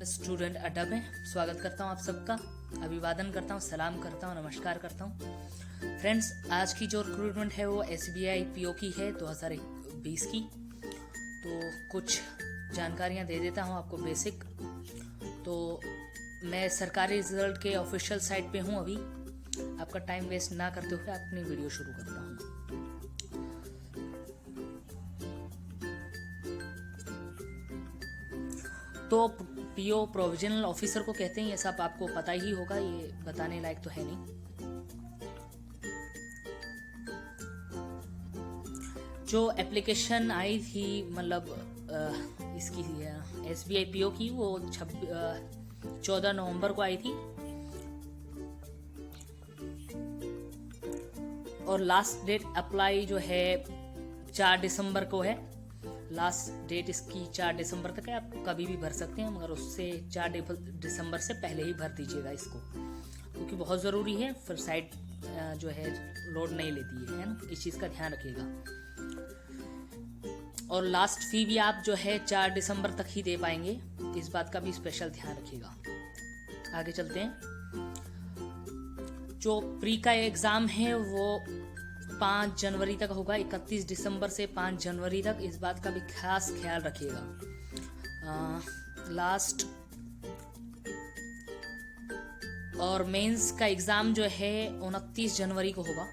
Student अड्डा में स्वागत करता हूं आप सबका। अभिवादन करता हूं, सलाम करता हूं, नमस्कार करता हूं। फ्रेंड्स, आज की जो रिक्रूटमेंट है वो SBI PO की है 2020 की। तो कुछ जानकारियां दे देता हूं आपको बेसिक। तो मैं सरकारी रिजल्ट के ऑफिशियल साइट पे हूं अभी। आपका टाइम वेस्ट ना करते हुए अपनी वीडियो शुरू करता हूं। तो PO प्रोविजनल ऑफिसर को कहते हैं, ये सब आपको पता ही होगा, ये बताने लायक तो है नहीं। जो एप्लीकेशन आई थी मतलब इसकी SBI PO की, वो 14 नवंबर को आई थी और लास्ट डेट अप्लाई जो है 4 दिसंबर को है। लास्ट डेट इसकी 4 दिसंबर तक है। आप कभी भी भर सकते हैं, मगर उससे 4 दिसंबर से पहले ही भर दीजिएगा इसको, क्योंकि बहुत ज़रूरी है। फिर साइट जो है लोड नहीं लेती है ना, इस चीज़ का ध्यान रखिएगा। और लास्ट फी भी आप जो है 4 दिसंबर तक ही दे पाएंगे, इस बात का भी स्पेशल ध्यान रखिएगा। आगे चलते हैं। जो प्री का एग्ज़ाम है वो 5 जनवरी तक होगा, 31 दिसंबर से 5 जनवरी तक। इस बात का भी खास ख्याल रखिएगा। लास्ट और मेंस का एग्ज़ाम जो है 29 जनवरी को होगा।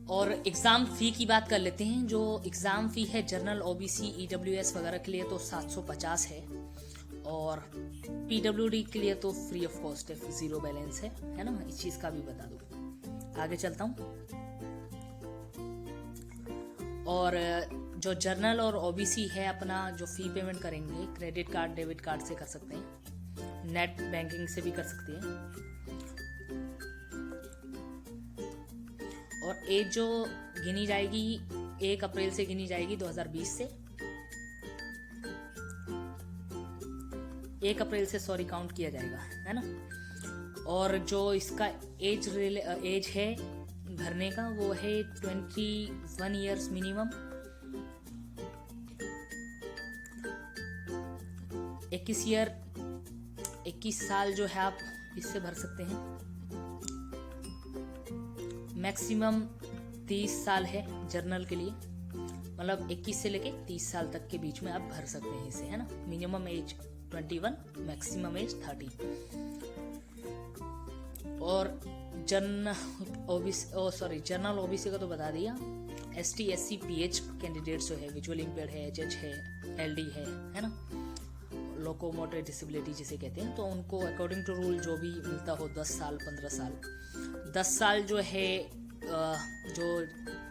और एग्ज़ाम फ़ी की बात कर लेते हैं। जो एग्ज़ाम फ़ी है जनरल OBC EWS वगैरह के लिए तो 750 है, और PWD के लिए तो फ्री ऑफ कॉस्ट है, ज़ीरो बैलेंस है ना। इस चीज़ का भी बता दूँ। आगे चलता हूँ। और जो जर्नल और OBC है, अपना जो फ़ी पेमेंट करेंगे क्रेडिट कार्ड डेबिट कार्ड से कर सकते हैं, नेट बैंकिंग से भी कर सकते हैं। और एज जो गिनी जाएगी 1 अप्रैल से गिनी जाएगी 2020 से। 1 अप्रैल से काउंट किया जाएगा, है ना। और जो इसका एज है भरने का, वो है 21 ईयर्स मिनिमम। 21 साल जो है आप इससे भर सकते हैं। मैक्सिमम 30 साल है जर्नल के लिए, मतलब 21 से लेके 30 साल तक के बीच में आप भर सकते हैं इसे, है ना। Minimum age 21, maximum age 30। और जनरल OBC का तो बता दिया। ST SC PH कैंडिडेट्स जो है, विजुअल इम्पेयर्ड है, HH है, LD है ना, लोकोमोटर डिसेबिलिटी जिसे कहते हैं, तो उनको अकॉर्डिंग टू रूल जो भी मिलता हो 10 साल 15 साल 10 साल जो है जो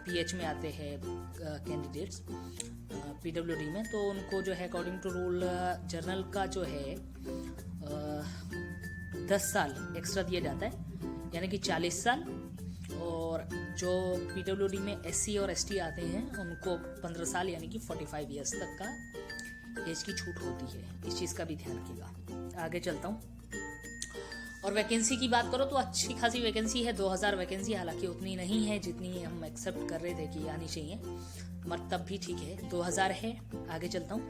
PH में आते हैं कैंडिडेट्स PWD में, तो उनको जो है अकॉर्डिंग टू रूल जर्नल का जो है 10 साल एक्स्ट्रा दिया जाता है, यानी कि 40 साल। और जो PWD में SC और ST आते हैं उनको 15 साल यानी कि 45 ईयर्स तक का एज की छूट होती है। इस चीज़ का भी ध्यान रखिएगा। आगे चलता हूँ। और वैकेंसी की बात करो तो अच्छी खासी वैकेंसी है, 2000 वैकेंसी। हालांकि उतनी नहीं है जितनी हम एक्सेप्ट कर रहे थे कि आनी चाहिए, मगर तब भी ठीक है, 2000 है। आगे चलता हूँ।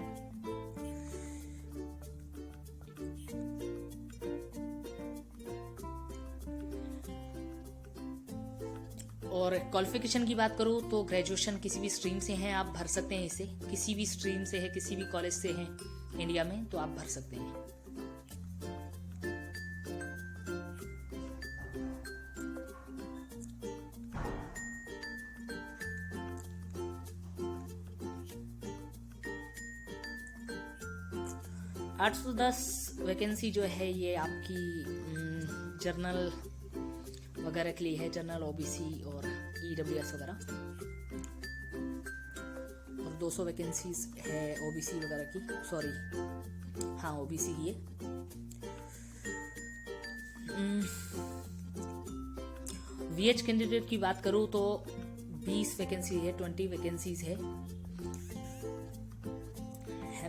और क्वालिफिकेशन की बात करूँ तो ग्रेजुएशन किसी भी स्ट्रीम से हैं आप भर सकते हैं इसे। किसी भी स्ट्रीम से है, किसी भी कॉलेज से हैं इंडिया में, तो आप भर सकते हैं। । 810 वैकेंसी जो है ये आपकी जर्नल वगैरह के लिए है, जनरल OBC और EWS वगैरह। और 200 वैकेंसीज है OBC वगैरह की, सॉरी हाँ OBC की है। VH कैंडिडेट की बात करूँ तो 20 वैकेंसी है, 20 वैकेंसीज है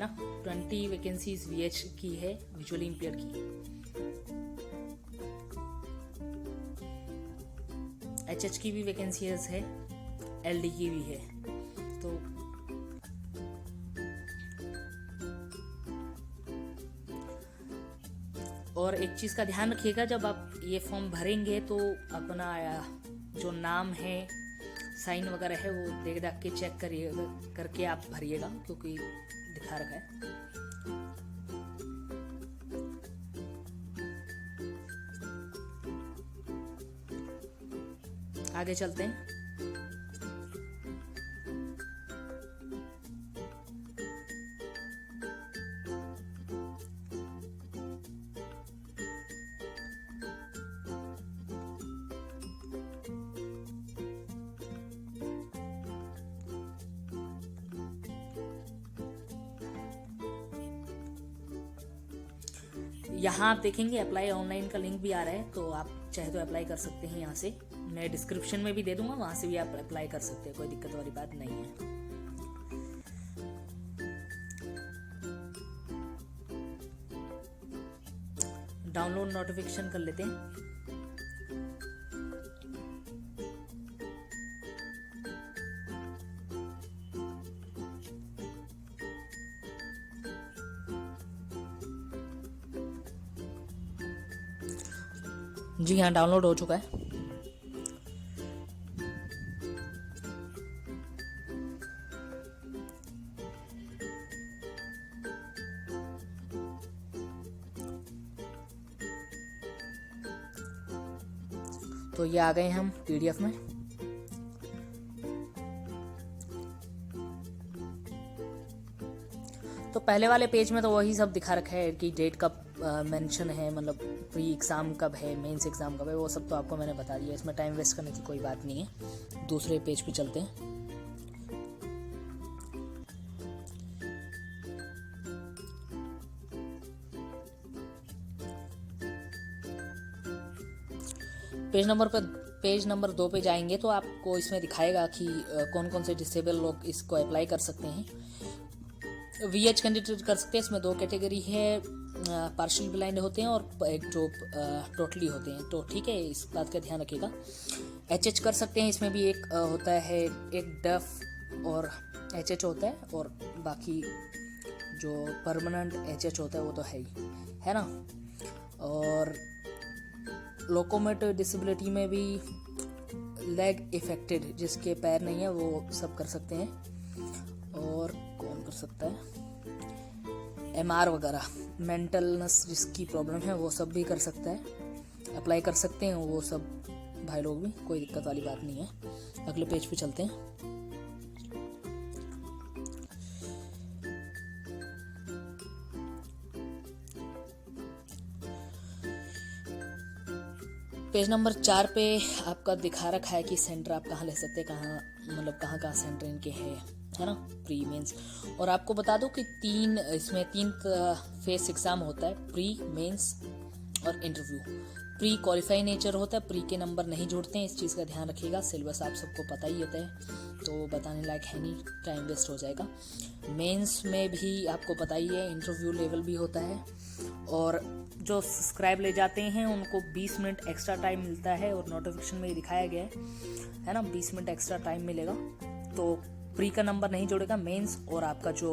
ना। 20 वैकेंसीज VH की है, विजुअली इम्पेयर्ड की। HH की भी वैकेंसीज है, LD की भी है। तो और एक चीज़ का ध्यान रखिएगा, जब आप ये फॉर्म भरेंगे तो अपना जो नाम है, साइन वगैरह है, वो देख दाख के चेक करिएगा, करके आप भरिएगा, क्योंकि दिखा रखा है। आगे चलते हैं। यहाँ आप देखेंगे अप्लाई ऑनलाइन का लिंक भी आ रहा है, तो आप चाहे तो अप्लाई कर सकते हैं यहाँ से। मैं डिस्क्रिप्शन में भी दे दूंगा, वहाँ से भी आप अप्लाई कर सकते हैं, कोई दिक्कत वाली बात नहीं है। डाउनलोड नोटिफिकेशन कर लेते हैं। जी हाँ, डाउनलोड हो चुका है। तो ये आ गए हम PDF में। तो पहले वाले पेज में तो वही सब दिखा रखा है कि डेट कब मेंशन है, मतलब प्री एग्ज़ाम कब है, मेंस एग्ज़ाम कब है, वो सब तो आपको मैंने बता दिया। इसमें टाइम वेस्ट करने की कोई बात नहीं है। दूसरे पेज पे चलते हैं। पेज नंबर 2 पे जाएंगे तो आपको इसमें दिखाएगा कि कौन कौन से डिसेबल लोग इसको अप्लाई कर सकते हैं। VH कैंडिडेट कर सकते हैं। इसमें 2 कैटेगरी है, पार्शियल ब्लाइंड होते हैं और एक जो टोटली होते हैं। तो ठीक है, इस बात का ध्यान रखिएगा। HH कर सकते हैं। इसमें भी एक होता है, एक डफ और HH होता है, और बाकी जो परमानेंट HH होता है वो तो है ही, है ना। और लोकोमोटिव डिसेबिलिटी में भी लेग इफेक्टेड, जिसके पैर नहीं है, वो सब कर सकते हैं। और कौन कर सकता है, MR वगैरह, मेंटलनेस जिसकी प्रॉब्लम है वो सब भी कर सकता है, अप्लाई कर सकते हैं वो सब भाई लोग भी, कोई दिक्कत वाली बात नहीं है। अगले पेज पे चलते हैं। पेज नंबर 4 पे आपका दिखा रखा है कि सेंटर आप कहाँ ले सकते हैं, कहाँ कहाँ सेंटर इनके है ना, प्री मेंस। और आपको बता दो कि इसमें 3 फेस एग्ज़ाम होता है, प्री, मेंस और इंटरव्यू। प्री क्वालिफाई नेचर होता है, प्री के नंबर नहीं जोड़ते हैं, इस चीज़ का ध्यान रखिएगा। सिलेबस आप सबको पता ही होता है, तो बताने लायक है नहीं, टाइम वेस्ट हो जाएगा। मेंस में भी आपको पता ही है, इंटरव्यू लेवल भी होता है। और जो सब्सक्राइब ले जाते हैं उनको 20 मिनट एक्स्ट्रा टाइम मिलता है, और नोटिफिकेशन में दिखाया गया है ना, 20 मिनट एक्स्ट्रा टाइम मिलेगा। तो प्री का नंबर नहीं जोड़ेगा, मेंस और आपका जो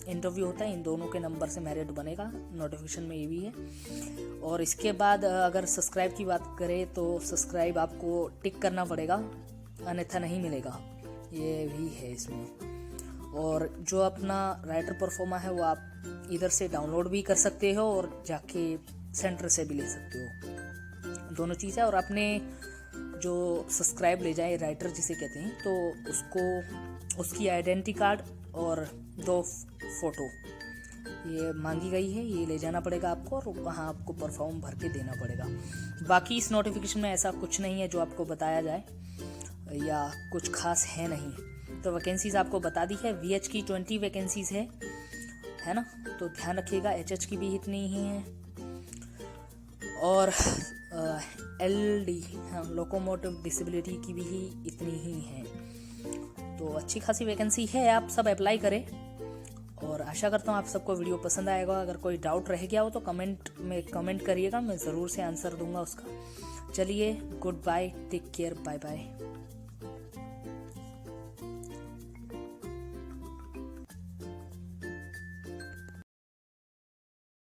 इंटरव्यू होता है, इन दोनों के नंबर से मेरिट बनेगा, नोटिफिकेशन में ये भी है। और इसके बाद अगर सब्सक्राइब की बात करें तो सब्सक्राइब आपको टिक करना पड़ेगा, अन्यथा नहीं मिलेगा, ये भी है इसमें। और जो अपना राइटर परफॉर्मा है वो आप इधर से डाउनलोड भी कर सकते हो और जाके सेंटर से भी ले सकते हो, दोनों चीज़ है। और अपने जो सब्सक्राइब ले जाए, राइटर जिसे कहते हैं, तो उसकी आइडेंटिटी कार्ड और 2 फोटो ये मांगी गई है, ये ले जाना पड़ेगा आपको, और वहाँ आपको परफॉर्म भर के देना पड़ेगा। बाकी इस नोटिफिकेशन में ऐसा कुछ नहीं है जो आपको बताया जाए, या कुछ खास है नहीं। तो वैकेंसीज आपको बता दी है, VH की 20 वैकेंसीज है ना, तो ध्यान रखिएगा। HH की भी इतनी ही है, और LD लोकोमोटिव डिसेबिलिटी की भी इतनी ही है। तो अच्छी खासी वैकेंसी है, आप सब अप्लाई करें। और आशा करता हूँ आप सबको वीडियो पसंद आएगा। अगर कोई डाउट रह गया हो तो कमेंट करिएगा, मैं ज़रूर से आंसर दूंगा उसका। चलिए, good bye, take care, bye bye.